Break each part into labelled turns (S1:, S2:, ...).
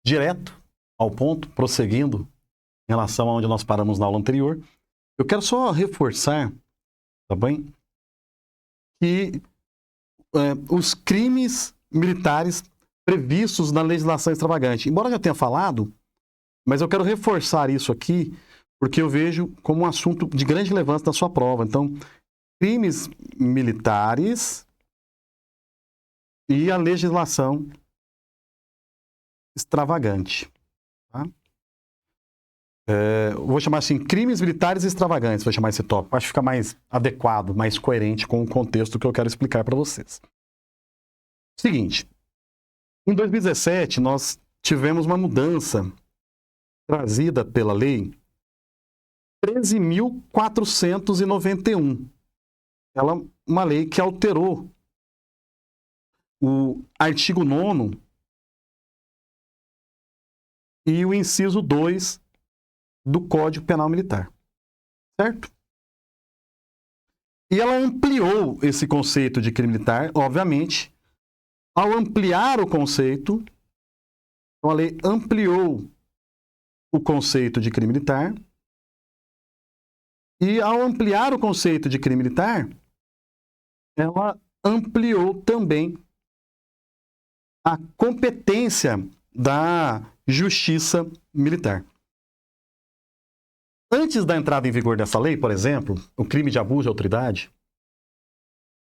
S1: direto ao ponto, prosseguindo em relação a onde nós paramos na aula anterior. Eu quero só reforçar, tá bem, que os crimes militares previstos na legislação extravagante, embora eu já tenha falado, mas eu quero reforçar isso aqui, porque eu vejo como um assunto de grande relevância na sua prova. Então, crimes militares e a legislação extravagante. Tá? Vou chamar assim, crimes militares extravagantes, vou chamar esse tópico. Acho que fica mais adequado, mais coerente com o contexto que eu quero explicar para vocês. Seguinte, em 2017, nós tivemos uma mudança trazida pela lei 13.491. Ela é uma lei que alterou o artigo 9º e o inciso 2 do Código Penal Militar. Certo? E ela ampliou esse conceito de crime militar, obviamente. Ao ampliar o conceito, a lei ampliou o conceito de crime militar. E ao ampliar o conceito de crime militar, ela ampliou também a competência da justiça militar. Antes da entrada em vigor dessa lei, por exemplo, o crime de abuso de autoridade,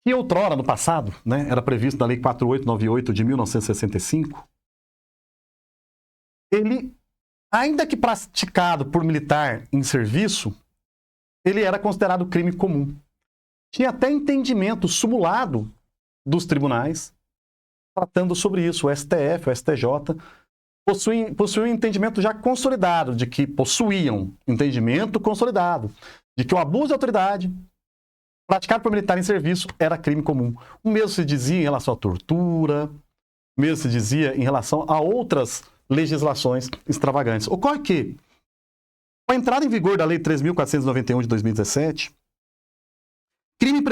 S1: que outrora, no passado, né, era previsto na Lei 4898 de 1965, ele, ainda que praticado por militar em serviço, ele era considerado crime comum. Tinha até entendimento simulado dos tribunais tratando sobre isso. O STF, o STJ, possuíam um entendimento já consolidado, de que possuíam entendimento consolidado, de que o abuso de autoridade praticado por militar em serviço era crime comum. O mesmo se dizia em relação à tortura, o mesmo se dizia em relação a outras legislações extravagantes. Ocorre que, com a entrada em vigor da Lei 3.491 de 2017, crimes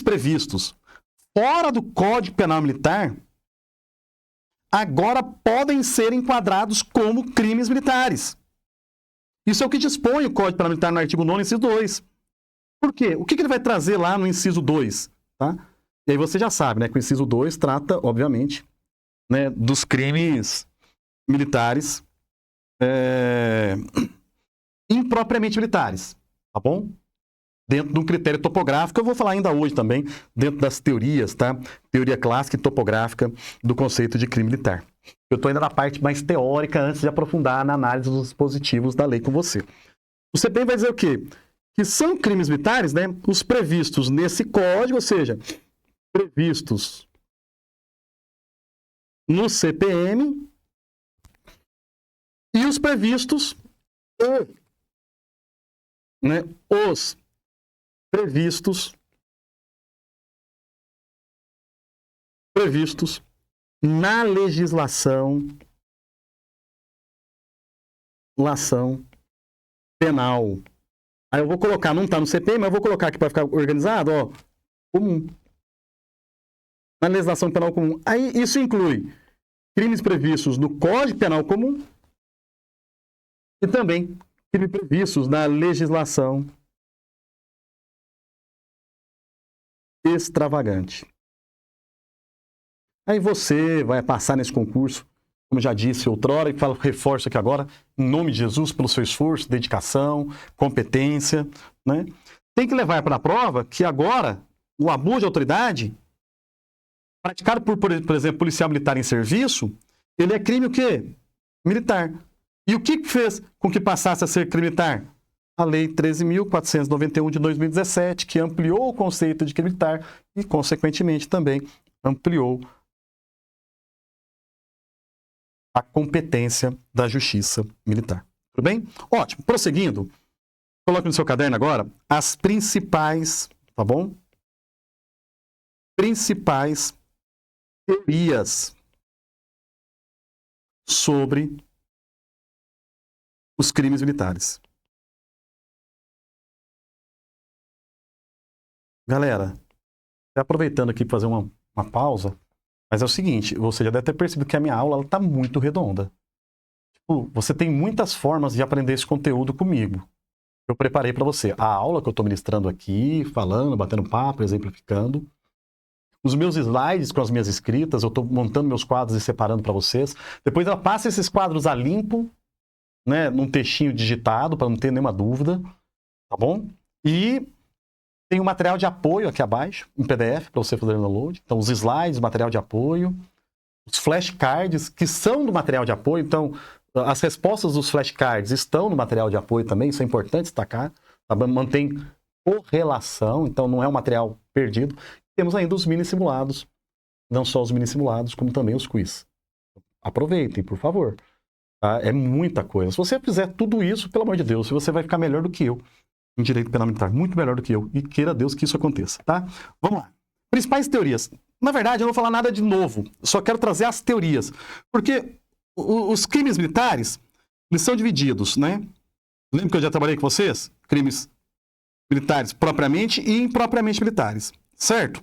S1: previstos fora do Código Penal Militar agora podem ser enquadrados como crimes militares. Isso é o que dispõe o Código Penal Militar no artigo 9º, inciso 2. Por quê? O que ele vai trazer lá no inciso 2? Tá? E aí você já sabe, né, que o inciso 2 trata, obviamente, né, dos crimes militares impropriamente militares, tá bom? Dentro de um critério topográfico, eu vou falar ainda hoje também, dentro das teorias, tá? Teoria clássica e topográfica do conceito de crime militar. Eu estou ainda na parte mais teórica, antes de aprofundar na análise dos dispositivos da lei com você. O CPM vai dizer o quê? Que são crimes militares, né? Os previstos nesse código, ou seja, previstos no CPM e os previstos os previstos na legislação penal. Aí eu vou colocar, não está no CPM, mas eu vou colocar aqui para ficar organizado, ó, comum. Na legislação penal comum. Aí isso inclui crimes previstos no Código Penal Comum e também crimes previstos na legislação extravagante. Aí você vai passar nesse concurso, como já disse outrora, e reforço aqui agora, em nome de Jesus, pelo seu esforço, dedicação, competência, né? Tem que levar para a prova que agora o abuso de autoridade praticado por exemplo, policial militar em serviço, ele é crime o quê? Militar. E o que fez com que passasse a ser crime militar? A Lei 13.491 de 2017, que ampliou o conceito de crime militar e, consequentemente, também ampliou a competência da justiça militar. Tudo bem? Ótimo. Prosseguindo, coloque no seu caderno agora as principais, tá bom? Principais teorias sobre os crimes militares. Galera, aproveitando aqui para fazer uma pausa, Mas é o seguinte, você já deve ter percebido que a minha aula está muito redonda. Tipo, você tem muitas formas de aprender esse conteúdo comigo. Eu preparei para você a aula que eu estou ministrando aqui, falando, batendo papo, exemplificando. Os meus slides com as minhas escritas, eu estou montando meus quadros e separando para vocês. Depois ela passa esses quadros a limpo, né, num textinho digitado, para não ter nenhuma dúvida, tá bom? E tem o material de apoio aqui abaixo, em PDF, para você fazer download. Então, os slides, material de apoio, os flashcards, que são do material de apoio. Então, as respostas dos flashcards estão no material de apoio também, isso é importante destacar. Tá? Mantém correlação, então não é um material perdido. Temos ainda os mini simulados, não só os mini simulados, como também os quiz. Aproveitem, por favor. Tá? É muita coisa. Se você fizer tudo isso, pelo amor de Deus, você vai ficar melhor do que eu em direito penal militar, muito melhor do que eu. E queira Deus que isso aconteça, tá? Vamos lá. Principais teorias. Na verdade, eu não vou falar nada de novo. Só quero trazer as teorias. Porque os crimes militares, eles são divididos, né? Lembra que eu já trabalhei com vocês? Crimes militares propriamente e impropriamente militares. Certo?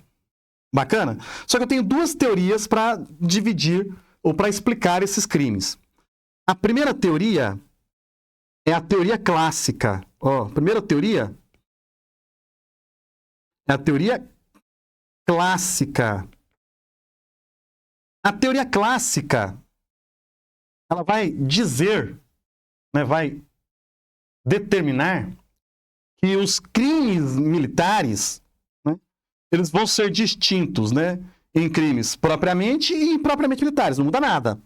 S1: Bacana? Só que eu tenho duas teorias para dividir ou para explicar esses crimes. A primeira teoria é a teoria clássica. Ó, a primeira teoria é a teoria clássica. A teoria clássica, ela vai dizer, né, vai determinar que os crimes militares, né, eles vão ser distintos, né, em crimes propriamente e impropriamente militares. Não muda nada.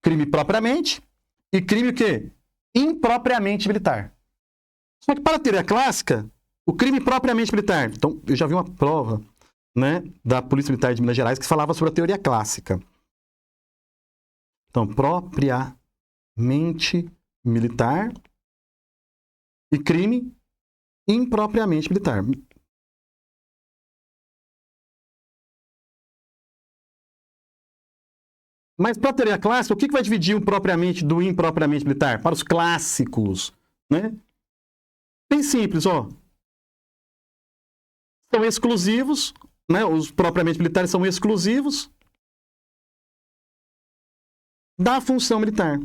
S1: Crime propriamente e crime o quê? Impropriamente militar. Só que para a teoria clássica, o crime propriamente militar... Então, eu já vi uma prova, né, da Polícia Militar de Minas Gerais que falava sobre a teoria clássica. Então, propriamente militar e crime impropriamente militar. Mas para a teoria clássica, o que vai dividir o propriamente do impropriamente militar? Para os clássicos, né? Bem simples, ó. São exclusivos, né? Os propriamente militares são exclusivos da função militar.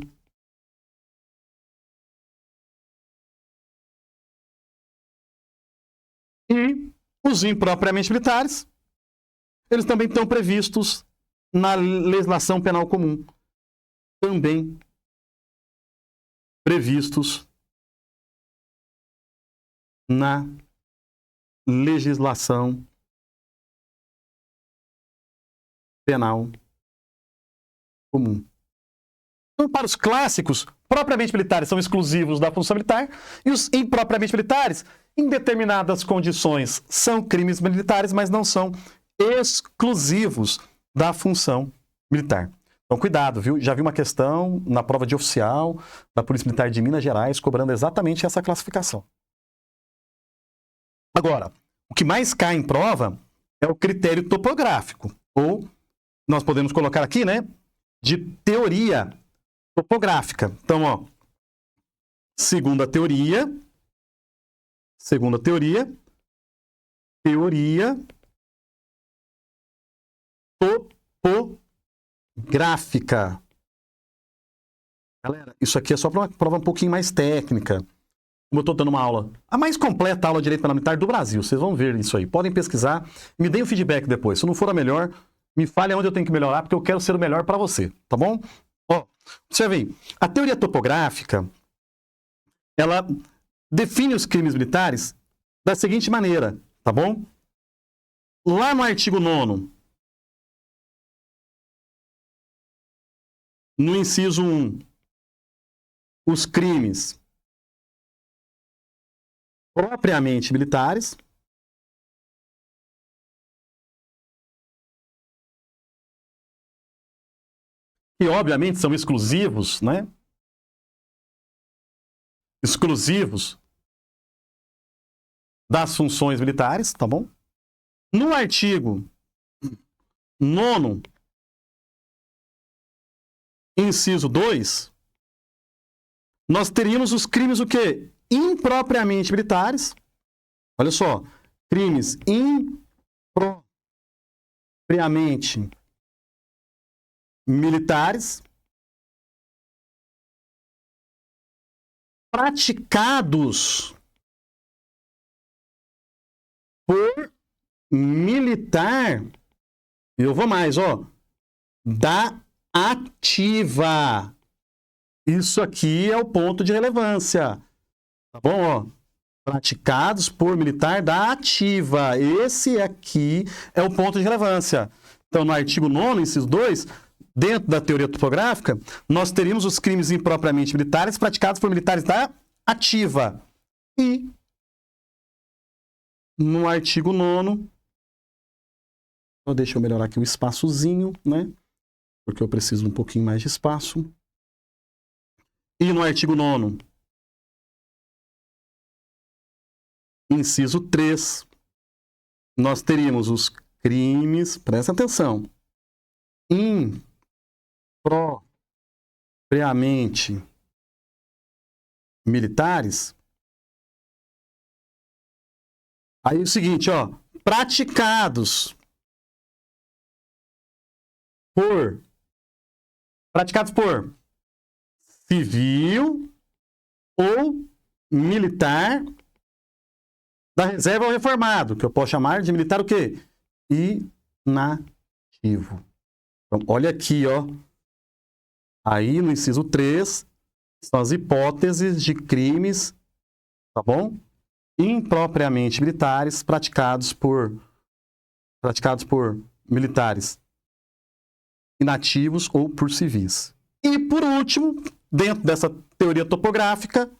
S1: E os impropriamente militares, eles também estão previstos na legislação penal comum. Também previstos na legislação penal comum. Então, para os clássicos, propriamente militares são exclusivos da função militar e os impropriamente militares, em determinadas condições, são crimes militares, mas não são exclusivos da função militar. Então, cuidado, viu? Já vi uma questão na prova de oficial da Polícia Militar de Minas Gerais cobrando exatamente essa classificação. Agora, o que mais cai em prova é o critério topográfico, ou nós podemos colocar aqui, né, de teoria topográfica. Então, ó, segunda teoria topográfica. Galera, isso aqui é só para uma prova um pouquinho mais técnica. Como eu estou dando uma aula, a mais completa aula de direito parlamentar do Brasil. Vocês vão ver isso aí. Podem pesquisar. Me deem o feedback depois. Se não for a melhor, me fale onde eu tenho que melhorar, porque eu quero ser o melhor para você. Tá bom? Ó, observe aí. A teoria topográfica, ela define os crimes militares da seguinte maneira. Tá bom? Lá no artigo 9º, no inciso 1, os crimes propriamente militares, que obviamente são exclusivos, né? Exclusivos das funções militares, tá bom? No artigo 9º, inciso 2, nós teríamos os crimes o quê? Impropriamente militares. Olha só, crimes impropriamente militares praticados por militar, eu vou mais, ó, da ativa. Isso aqui é o ponto de relevância, tá bom, ó? Praticados por militar da ativa. Esse aqui é o ponto de relevância. Então, no artigo 9º, inciso 2, dentro da teoria topográfica, nós teríamos os crimes impropriamente militares praticados por militares da ativa. E no artigo 9º, deixa eu melhorar aqui o espaçozinho, né? Porque eu preciso um pouquinho mais de espaço. E no artigo 9º, inciso 3, nós teríamos os crimes, presta atenção, impropriamente militares. Aí é o seguinte, ó, praticados por civil ou militar da reserva ou reformado, que eu posso chamar de militar o quê? Inativo. Então, olha aqui, ó. Aí, no inciso 3, são as hipóteses de crimes, tá bom? Impropriamente militares praticados por militares inativos ou por civis. E, por último, dentro dessa teoria topográfica,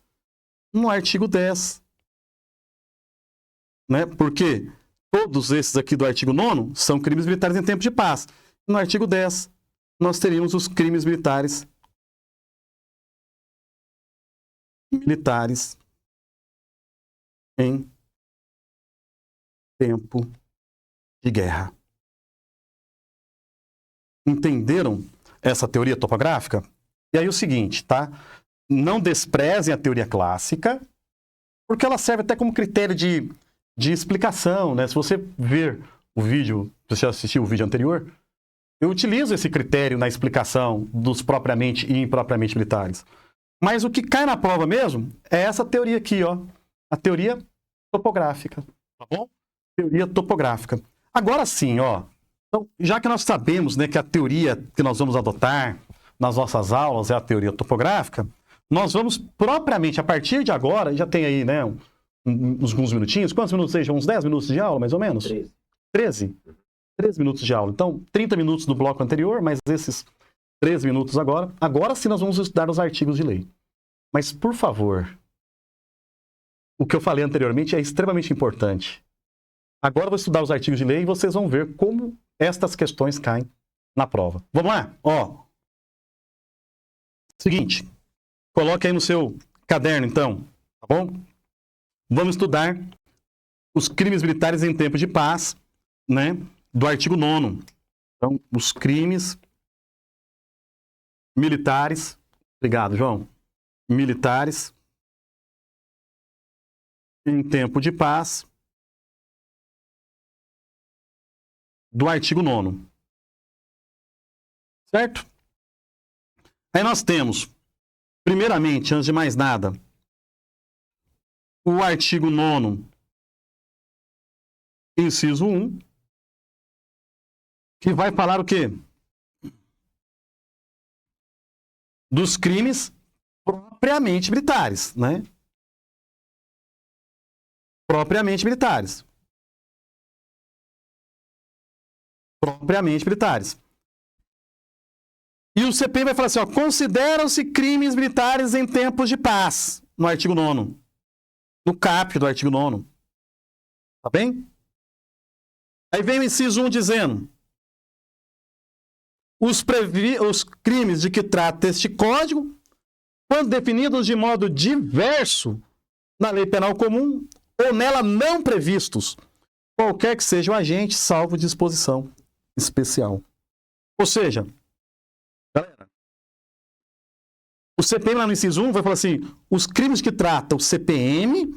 S1: no artigo 10, né? Porque todos esses aqui do artigo 9º são crimes militares em tempo de paz. No artigo 10, nós teríamos os crimes militares em tempo de guerra. Entenderam essa teoria topográfica? E aí o seguinte, tá? Não desprezem a teoria clássica, porque ela serve até como critério de explicação, né? Se você ver o vídeo, se você assistiu o vídeo anterior, eu utilizo esse critério na explicação dos propriamente e impropriamente militares. Mas o que cai na prova mesmo é essa teoria aqui, ó. A teoria topográfica, tá bom? Teoria topográfica. Agora sim, ó. Então, já que nós sabemos, né, que a teoria que nós vamos adotar nas nossas aulas é a teoria topográfica, nós vamos propriamente, a partir de agora, já tem aí, né, uns minutinhos. Quantos minutos sejam? Uns 10 minutos de aula, mais ou menos? 13? 13 minutos de aula. Então, 30 minutos no bloco anterior, mas esses 13 minutos agora. Agora sim nós vamos estudar os artigos de lei. Mas, por favor, o que eu falei anteriormente é extremamente importante. Agora eu vou estudar os artigos de lei e vocês vão ver como estas questões caem na prova. Vamos lá? Ó. Seguinte. Coloque aí no seu caderno, então. Tá bom? Vamos estudar os crimes militares em tempo de paz, né? Do artigo 9º. Então, os crimes militares. Obrigado, João. Militares em tempo de paz do artigo 9º. Certo? Aí nós temos, primeiramente, antes de mais nada, o artigo 9º, inciso 1, que vai falar o quê? Dos crimes propriamente militares, né? Propriamente militares. Propriamente militares. E o CPI vai falar assim, ó, consideram-se crimes militares em tempos de paz, no artigo 9º. No caput do artigo 9º. Tá bem? Aí vem o inciso 1 dizendo, os crimes de que trata este código, quando definidos de modo diverso na lei penal comum ou nela não previstos, qualquer que seja o agente, salvo disposição especial. Ou seja, galera, o CPM lá no inciso 1 vai falar assim, os crimes que trata o CPM,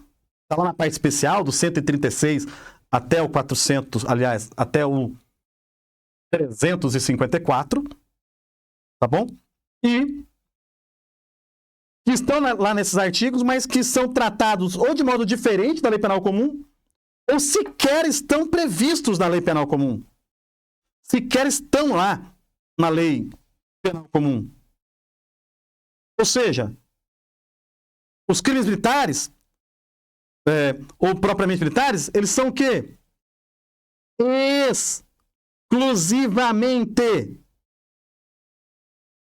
S1: tá lá na parte especial, do 136 até o 400, aliás, até o 354, Tá bom? E que estão lá nesses artigos, mas que são tratados ou de modo diferente da lei penal comum, ou sequer estão previstos na lei penal comum. Sequer estão lá na lei penal comum. Ou seja, os crimes militares, ou propriamente militares, eles são o quê? Exclusivamente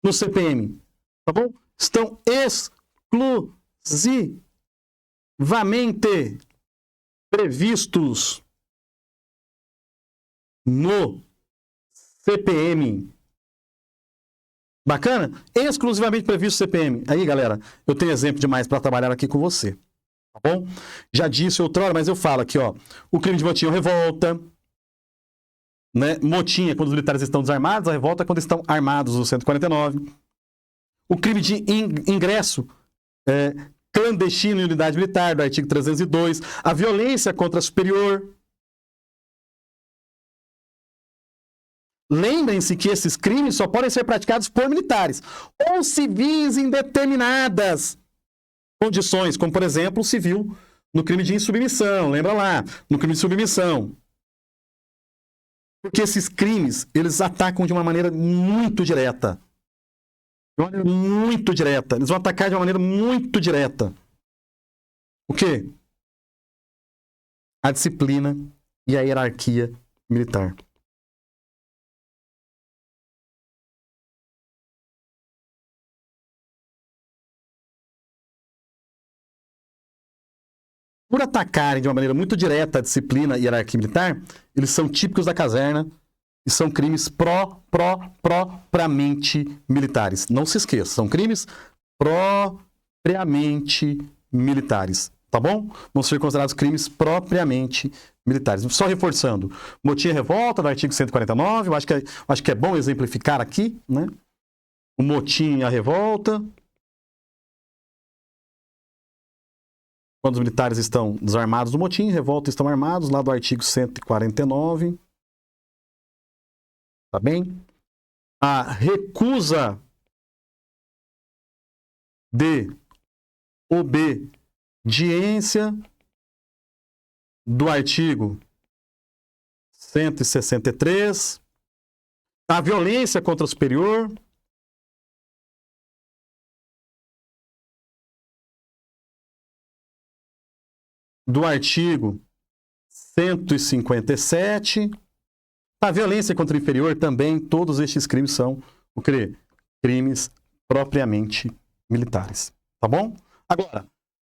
S1: no CPM. Tá bom? Estão exclusivamente previstos no CPM. Bacana? Exclusivamente previsto no CPM. Aí, galera, eu tenho exemplo demais para trabalhar aqui com você. Tá bom? Já disse outrora, mas eu falo aqui, ó. O crime de motim ou revolta, né? Motim é quando os militares estão desarmados, a revolta é quando estão armados, o 149. O crime de ingresso clandestino em unidade militar, do artigo 302. A violência contra a superior. Lembrem-se que esses crimes só podem ser praticados por militares ou civis em determinadas condições, como, por exemplo, o civil no crime de insubmissão. Lembra lá, no crime de submissão. Porque esses crimes, eles atacam de uma maneira muito direta. De uma maneira muito direta. Eles vão atacar de uma maneira muito direta. O quê? A disciplina e a hierarquia militar. Por atacarem de uma maneira muito direta a disciplina e a hierarquia militar, eles são típicos da caserna e são crimes propriamente militares. Não se esqueça, são crimes propriamente militares. Tá bom? Vão ser considerados crimes propriamente militares. Só reforçando, motim e revolta, do artigo 149, eu acho que é bom exemplificar aqui, né? O motim e a revolta. Quando os militares estão desarmados do motim, revolta estão armados, lá do artigo 149. Tá bem? A recusa de obediência do artigo 163. A violência contra o superior. Do artigo 157. A violência contra o inferior também, todos estes crimes são o quê? Crimes propriamente militares. Tá bom? Agora,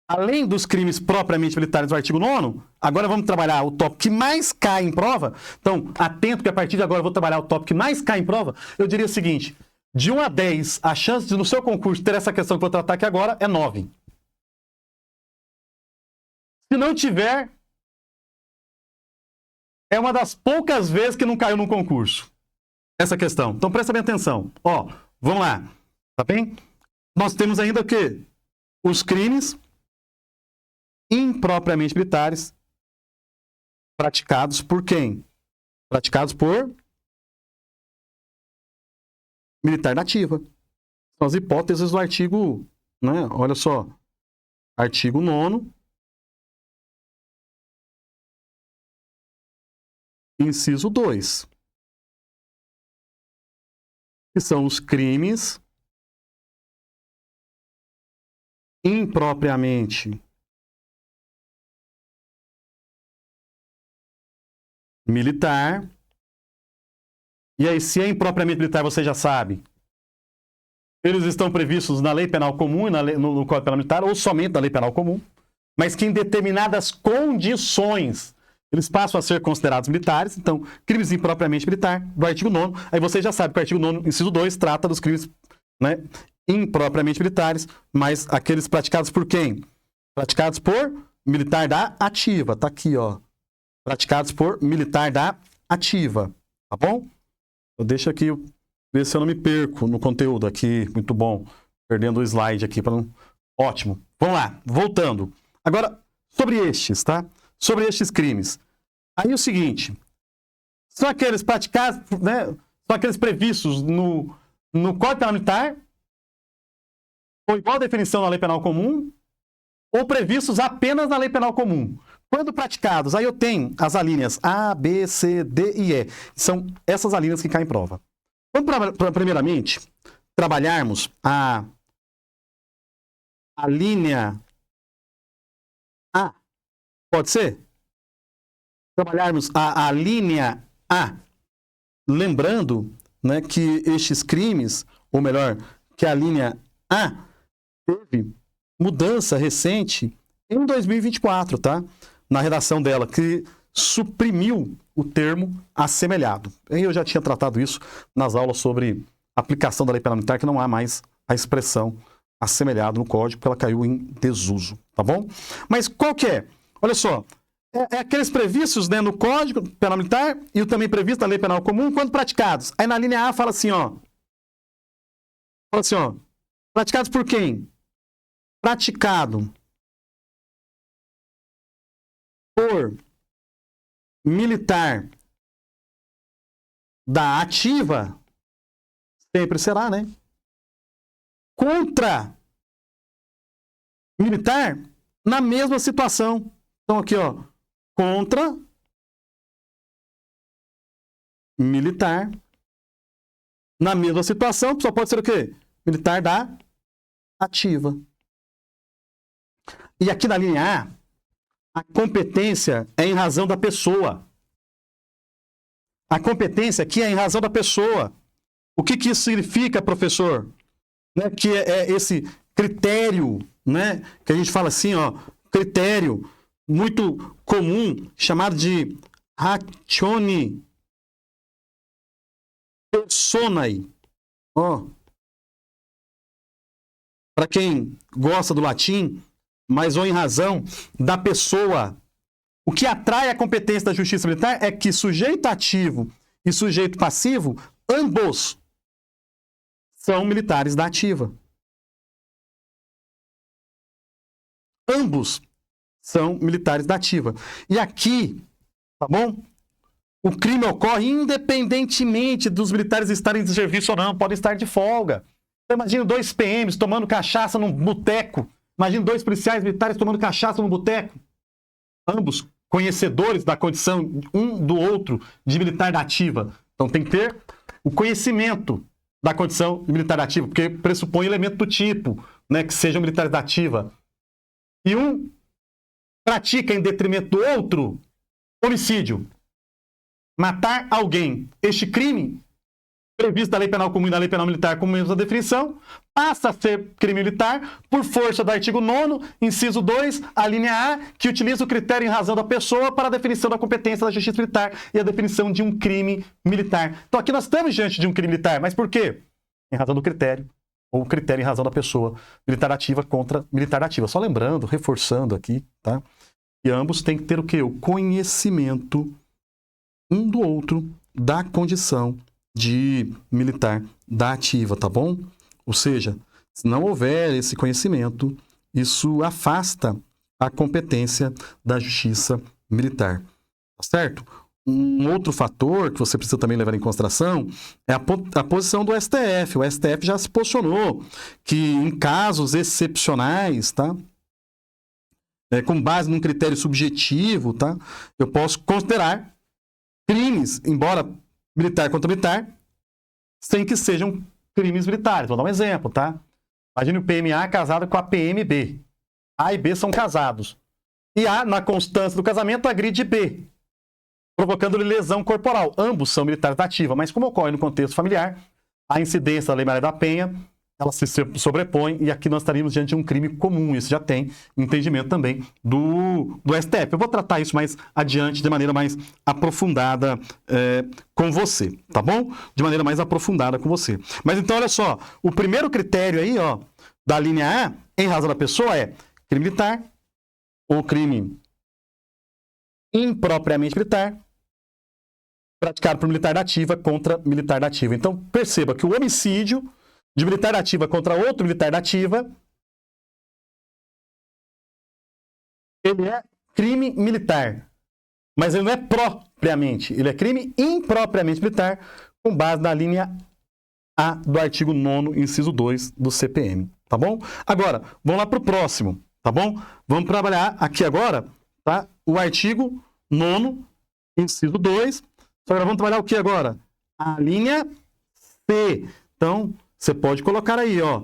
S1: além dos crimes propriamente militares do artigo 9º, agora vamos trabalhar o tópico que mais cai em prova. Então, atento que a partir de agora eu vou trabalhar o tópico que mais cai em prova. Eu diria o seguinte, de 1 a 10, a chance de no seu concurso ter essa questão que eu vou tratar aqui agora é 9. Se não tiver, é uma das poucas vezes que não caiu num concurso. Essa questão. Então presta bem atenção. Ó, vamos lá. Tá bem? Nós temos ainda o quê? Os crimes impropriamente militares praticados por quem? Praticados por militar da ativa. São as hipóteses do artigo, né? Olha só. Artigo 9º. Inciso 2. Que são os crimes impropriamente militar. E aí, se é impropriamente militar, você já sabe. Eles estão previstos na lei penal comum e no Código Penal Militar, ou somente na lei penal comum, mas que em determinadas condições eles passam a ser considerados militares. Então, crimes impropriamente militar, do artigo 9º. Aí você já sabe que o artigo 9º, inciso 2, trata dos crimes, né, impropriamente militares, mas aqueles praticados por quem? Praticados por militar da ativa. Tá aqui, ó. Praticados por militar da ativa. Tá bom? Eu deixo aqui, ver se eu não me perco no conteúdo aqui. Muito bom. Perdendo o slide aqui. Para não... Ótimo. Vamos lá. Voltando. Agora, sobre estes, tá? Sobre estes crimes. Aí o seguinte, são aqueles praticados, né, são aqueles previstos no no Código Penal Militar, ou igual a definição na Lei Penal Comum, ou previstos apenas na Lei Penal Comum. Quando praticados, aí eu tenho as alíneas A, B, C, D e E. São essas alíneas que caem em prova. Vamos, primeiramente, trabalharmos a linha A. Pode ser? Trabalharmos a linha A. Lembrando, né, que estes crimes, ou melhor, que a linha A teve mudança recente em 2024, tá? Na redação dela, que suprimiu o termo assemelhado. Eu já tinha tratado isso nas aulas sobre aplicação da Lei Penal Militar, que não há mais a expressão assemelhado no código, porque ela caiu em desuso, tá bom? Mas qual que é? Olha só, é aqueles previstos, né, no Código Penal Militar e o também previsto na Lei Penal Comum, quando praticados. Aí na linha A fala assim, ó. Fala assim, ó. Praticados por quem? Praticado por militar da ativa, sempre será, né? Contra militar na mesma situação. Então aqui, ó, contra militar na mesma situação, só pode ser o quê? Militar da ativa. E aqui na linha A competência é em razão da pessoa. A competência aqui é em razão da pessoa. O que isso significa, professor? Né, que é esse critério, né, que a gente fala assim, ó, critério muito comum, chamado de ratione personae. Ó, para quem gosta do latim, mas ou em razão da pessoa. O que atrai a competência da justiça militar é que sujeito ativo e sujeito passivo, ambos são militares da ativa. Ambos são militares da ativa. E aqui, tá bom? O crime ocorre independentemente dos militares estarem de serviço ou não, podem estar de folga. Então, imagina 2 PMs tomando cachaça num boteco. Imagina 2 policiais militares tomando cachaça num boteco. Ambos conhecedores da condição um do outro de militar da ativa. Então tem que ter o conhecimento da condição de militar da ativa, porque pressupõe elemento do tipo, né, que sejam militares da ativa. E um pratica em detrimento do outro homicídio. Matar alguém. Este crime, previsto da Lei Penal Comum e da Lei Penal Militar como mesma definição, passa a ser crime militar por força do artigo 9º, inciso 2, a linha A, que utiliza o critério em razão da pessoa para a definição da competência da justiça militar e a definição de um crime militar. Então aqui nós estamos diante de um crime militar, mas por quê? Em razão do critério, ou critério em razão da pessoa, militar ativa contra militar ativa. Só lembrando, reforçando aqui, tá? E ambos têm que ter o quê? O conhecimento um do outro da condição de militar da ativa, tá bom? Ou seja, se não houver esse conhecimento, isso afasta a competência da justiça militar, tá certo? Um outro fator que você precisa também levar em consideração é a posição do STF. O STF já se posicionou que em casos excepcionais, tá? Com base num critério subjetivo, tá? Eu posso considerar crimes, embora militar contra militar, sem que sejam crimes militares. Vou dar um exemplo, tá? Imagine o PMA casado com a PMB. A e B são casados. E A, na constância do casamento, agride B, provocando-lhe lesão corporal. Ambos são militares da ativa, mas como ocorre no contexto familiar, a incidência da Lei Maria da Penha, ela se sobrepõe e aqui nós estaríamos diante de um crime comum. Isso já tem entendimento também do STF. Eu vou tratar isso mais adiante, de maneira mais aprofundada com você, tá bom? De maneira mais aprofundada com você. Mas então, olha só, o primeiro critério aí, ó, da linha A, em razão da pessoa, é crime militar ou crime impropriamente militar, praticado por militar da ativa contra militar da ativa. Então, perceba que o homicídio de militar da ativa contra outro militar da ativa, ele é crime militar, mas ele não é propriamente, ele é crime impropriamente militar, com base na linha A do artigo 9º, inciso 2 do CPM, tá bom? Agora, vamos lá para o próximo, tá bom? Vamos trabalhar aqui agora, tá? O artigo 9º, inciso 2. Só agora vamos trabalhar o que agora? A linha C. Então, você pode colocar aí, ó,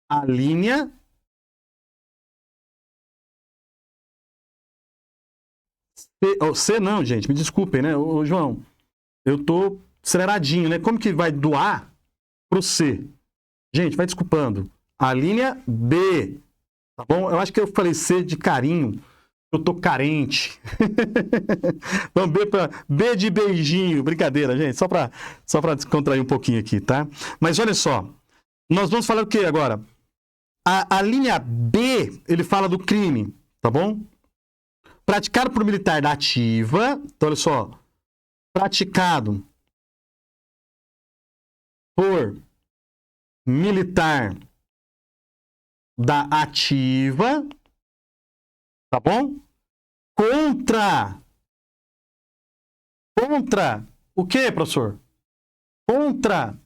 S1: a linha C não, gente, me desculpem, né? Ô, João, eu tô aceleradinho, né? Como que vai do A pro C? Gente, vai desculpando. A linha B, tá bom? Eu acho que eu falei C de carinho. Eu tô carente. Então, B de beijinho. Brincadeira, gente. Só pra descontrair um pouquinho aqui, tá? Mas olha só. Nós vamos falar o que agora? A linha B, ele fala do crime, tá bom? Praticado por militar da ativa. Então, olha só. Praticado por militar da ativa, tá bom? Contra o que, professor? Contra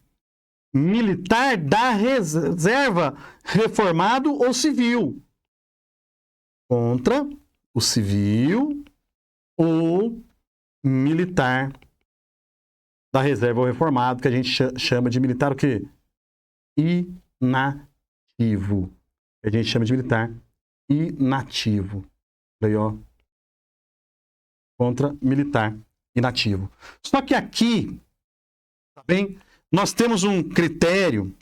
S1: militar da reserva, reformado ou civil. Contra o civil ou militar da reserva ou reformado, que a gente chama de militar o quê? Inativo. A gente chama de militar inativo. Aí, ó. Contra militar inativo. Só que aqui, tá bem? Nós temos um critério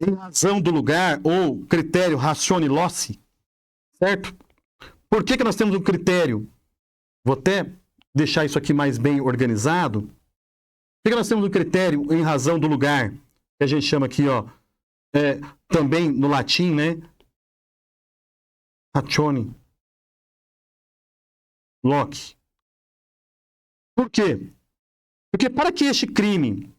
S1: em razão do lugar, ou critério ratione loci, certo? Por que nós temos um critério? Vou até deixar isso aqui mais bem organizado. Por que nós temos um critério em razão do lugar? Que a gente chama aqui, ó, também no latim, né? Ratione loci. Por quê? Porque para que este crime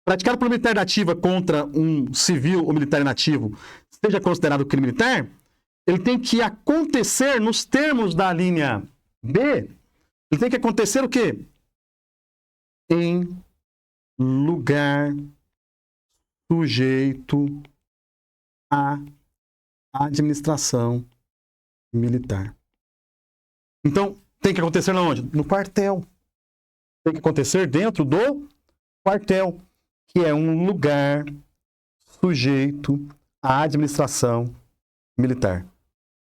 S1: praticado por militar da ativa contra um civil ou militar inativo seja considerado crime militar, ele tem que acontecer nos termos da linha B. Ele tem que acontecer o quê? Em lugar sujeito à administração militar. Então, tem que acontecer onde? No quartel. Tem que acontecer dentro do quartel, que é um lugar sujeito à administração militar.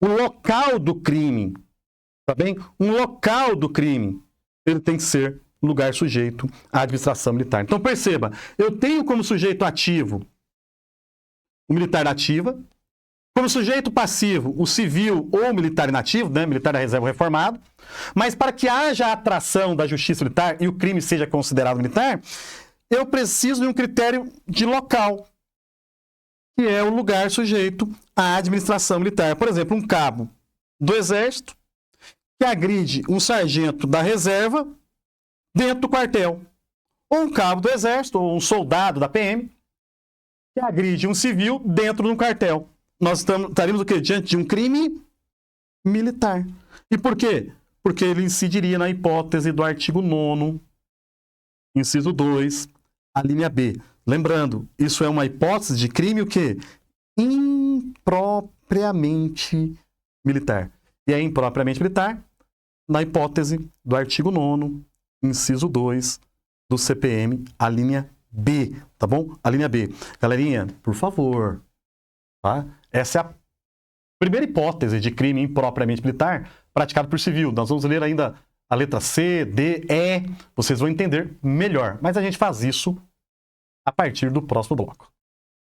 S1: O local do crime, tá bem? Um local do crime, ele tem que ser lugar sujeito à administração militar. Então, perceba, eu tenho como sujeito ativo o militar da ativa, como sujeito passivo o civil ou militar inativo, né? Militar da reserva reformado, mas para que haja atração da justiça militar e o crime seja considerado militar, eu preciso de um critério de local, que é o lugar sujeito à administração militar. Por exemplo, um cabo do Exército que agride um sargento da reserva dentro do quartel. Ou um cabo do Exército, ou um soldado da PM, que agride um civil dentro de um quartel. Nós estaríamos o quê? Diante de um crime militar. E por quê? Porque ele incidiria na hipótese do artigo 9º, inciso 2, a linha B. Lembrando, isso é uma hipótese de crime o quê? Impropriamente militar. E é impropriamente militar na hipótese do artigo 9º, inciso 2 do CPM, a linha B, tá bom? A linha B. Galerinha, por favor, tá? Essa é a primeira hipótese de crime impropriamente militar praticado por civil. Nós vamos ler ainda a letra C, D, E, vocês vão entender melhor. Mas a gente faz isso a partir do próximo bloco.